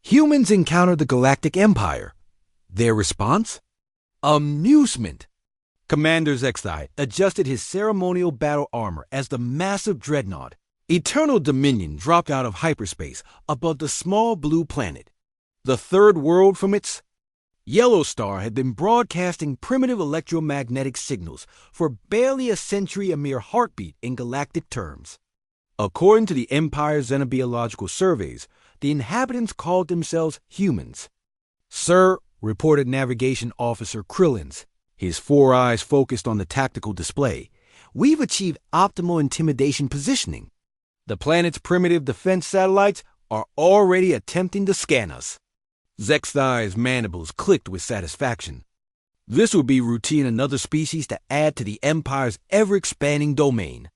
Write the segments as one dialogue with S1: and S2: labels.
S1: Humans encounter the Galactic Empire. Their response? Amusement. Commander Zexai adjusted his ceremonial battle armor as the massive dreadnought, Eternal Dominion, dropped out of hyperspace above the small blue planet. The third world from its Yellow Star had been broadcasting primitive electromagnetic signals for barely a century, a mere heartbeat in galactic terms. According to the Empire's xenobiological surveys, the inhabitants called themselves humans. "Sir," reported Navigation Officer Krillins, his 4 eyes focused on the tactical display, "we've achieved optimal intimidation positioning. The planet's primitive defense satellites are already attempting to scan us." Zexai's mandibles clicked with satisfaction. This would be routine in other species to add to the Empire's ever-expanding domain.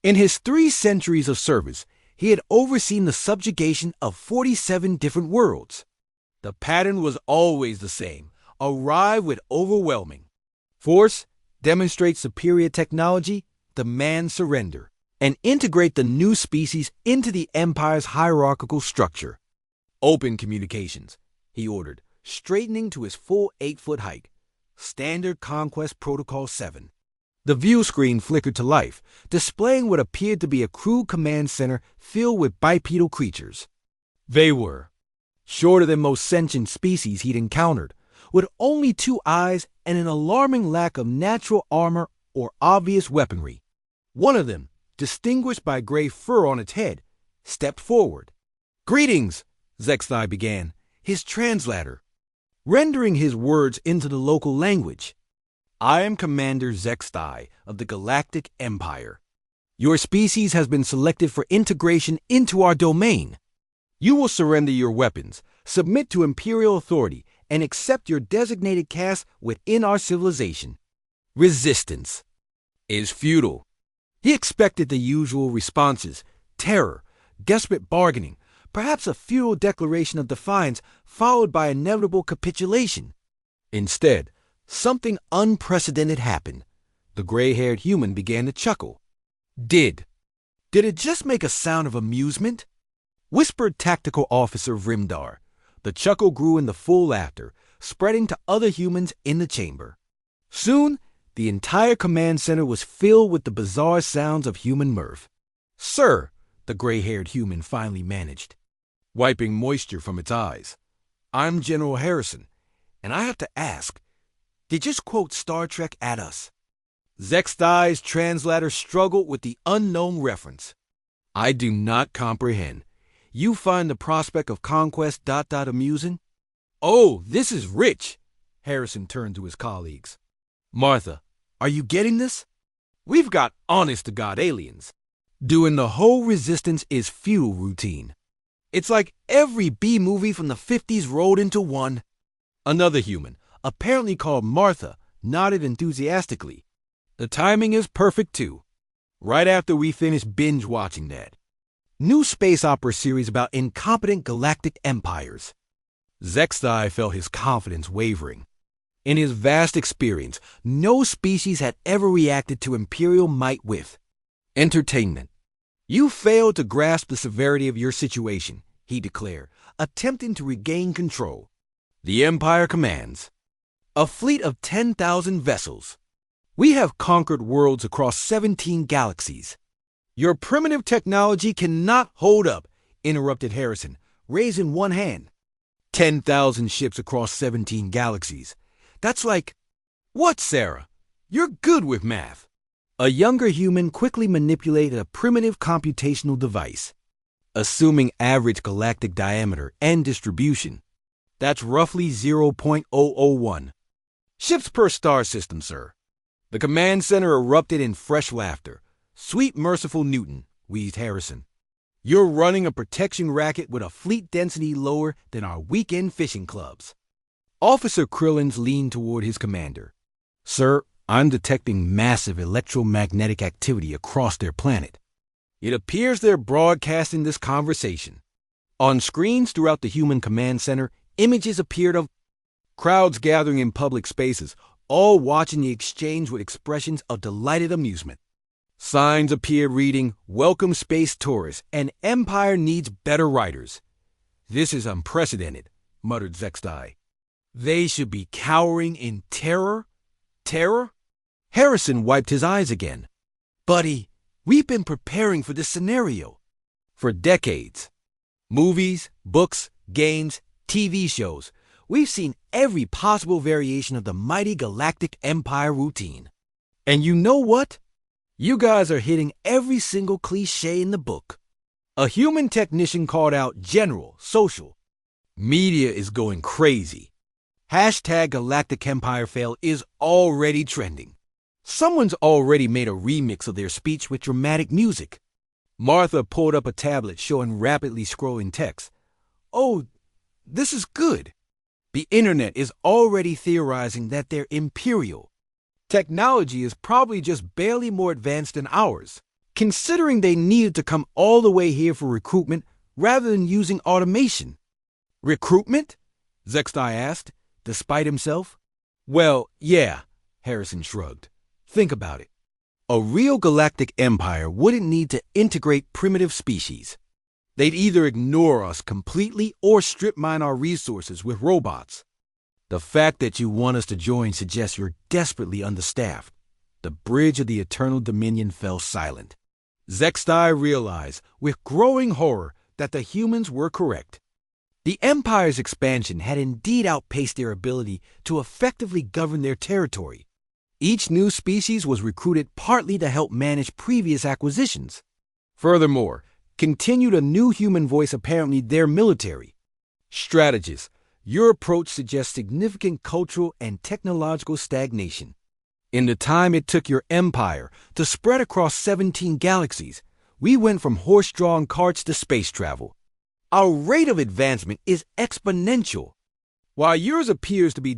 S1: In his 3 centuries of service, he had overseen the subjugation of 47 different worlds. The pattern was always the same: arrive with overwhelming force, demonstrate superior technology, demand surrender, and integrate the new species into the Empire's hierarchical structure. "Open communications," he ordered, straightening to his full 8-foot height. "Standard Conquest Protocol 7. The view screen flickered to life, displaying what appeared to be a crude command center filled with bipedal creatures. They were shorter than most sentient species he'd encountered, with only 2 eyes and an alarming lack of natural armor or obvious weaponry. One of them, distinguished by gray fur on its head, stepped forward. "Greetings," Zexai began, his translator rendering his words into the local language. "I am Commander Zexai of the Galactic Empire. Your species has been selected for integration into our domain. You will surrender your weapons, submit to Imperial authority, and accept your designated caste within our civilization. Resistance is futile." He expected the usual responses: terror, desperate bargaining, perhaps a futile declaration of defiance followed by inevitable capitulation. Instead, something unprecedented happened. The gray-haired human began to chuckle. Did it just make a sound of amusement?" whispered Tactical Officer Vrimdar. The chuckle grew into full laughter, spreading to other humans in the chamber. Soon, the entire command center was filled with the bizarre sounds of human mirth. "Sir," the gray-haired human finally managed, wiping moisture from its eyes, "I'm General Harrison, and I have to ask, did you just quote Star Trek at us?" Zexai's translator struggled with the unknown reference. "I do not comprehend. You find the prospect of conquest ... amusing?" "Oh, this is rich!" Harrison turned to his colleagues. "Martha, are you getting this? We've got honest-to-God aliens. Doing the whole resistance is futile routine. It's like every B-movie from the 50s rolled into one." Another human, apparently called Martha, nodded enthusiastically. "The timing is perfect, too. Right after we finish binge-watching that new space opera series about incompetent galactic empires." Zexai felt his confidence wavering. In his vast experience, no species had ever reacted to Imperial might with entertainment. "You failed to grasp the severity of your situation," he declared, attempting to regain control. "The Empire commands a fleet of 10,000 vessels. We have conquered worlds across 17 galaxies." "Your primitive technology cannot hold up," interrupted Harrison, raising one hand. 10,000 ships across 17 galaxies. That's like... What, Sarah? You're good with math." A younger human quickly manipulated a primitive computational device. "Assuming average galactic diameter and distribution, that's roughly 0.001 ships per star system, sir." The command center erupted in fresh laughter. "Sweet merciful Newton," wheezed Harrison. "You're running a protection racket with a fleet density lower than our weekend fishing clubs." Officer Krillins leaned toward his commander. "Sir, I'm detecting massive electromagnetic activity across their planet. It appears they're broadcasting this conversation." On screens throughout the human command center, images appeared of crowds gathering in public spaces, all watching the exchange with expressions of delighted amusement. Signs appeared reading, "Welcome Space Tourists," and "Empire needs better writers." This is unprecedented, muttered Zextai. They should be cowering in terror? Terror? Harrison wiped his eyes again. Buddy, we've been preparing for this scenario for decades. Movies, books, games, TV shows. We've seen every possible variation of the mighty Galactic Empire routine. And you know what? You guys are hitting every single cliché in the book. A human technician called out general, social. Media is going crazy. Hashtag Galactic Empire fail is already trending. Someone's already made a remix of their speech with dramatic music. Martha pulled up a tablet showing rapidly scrolling text. Oh, this is good. The internet is already theorizing that they're imperial. Technology is probably just barely more advanced than ours, considering they needed to come all the way here for recruitment rather than using automation. Recruitment? Zextai asked, despite himself. Well, yeah, Harrison shrugged. Think about it. A real galactic empire wouldn't need to integrate primitive species. They'd either ignore us completely or strip mine our resources with robots. The fact that you want us to join suggests you're desperately understaffed. The bridge of the Eternal Dominion fell silent. Zextai realized with growing horror that the humans were correct. The Empire's expansion had indeed outpaced their ability to effectively govern their territory. Each new species was recruited partly to help manage previous acquisitions. Furthermore, continued a new human voice apparently their military. Strategists, your approach suggests significant cultural and technological stagnation. In the time it took your empire to spread across 17 galaxies, we went from horse-drawn carts to space travel. Our rate of advancement is exponential, while yours appears to be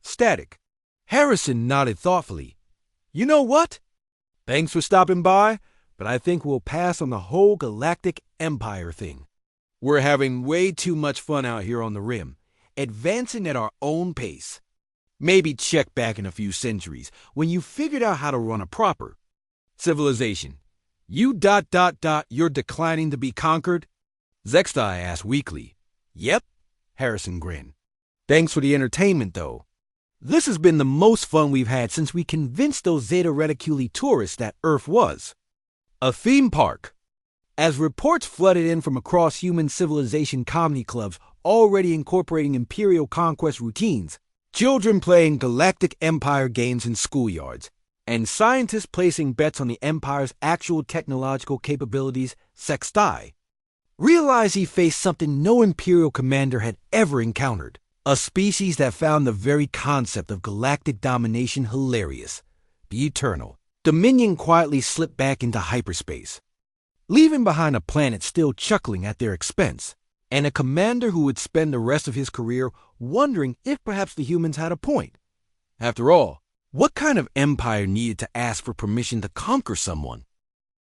S1: static. Harrison nodded thoughtfully. You know what? Thanks for stopping by, but I think we'll pass on the whole Galactic Empire thing. We're having way too much fun out here on the Rim, advancing at our own pace. Maybe check back in a few centuries when you figured out how to run a proper civilization. You're declining to be conquered? Zextai asked weakly. Yep, Harrison grinned. Thanks for the entertainment, though. This has been the most fun we've had since we convinced those Zeta Reticuli tourists that Earth was a theme park. As reports flooded in from across human civilization comedy clubs already incorporating Imperial conquest routines, children playing Galactic Empire games in schoolyards, and scientists placing bets on the Empire's actual technological capabilities, Zextai realized he faced something no Imperial commander had ever encountered. A species that found the very concept of galactic domination hilarious. The Eternal Dominion quietly slipped back into hyperspace, leaving behind a planet still chuckling at their expense, and a commander who would spend the rest of his career wondering if perhaps the humans had a point. After all, what kind of empire needed to ask for permission to conquer someone?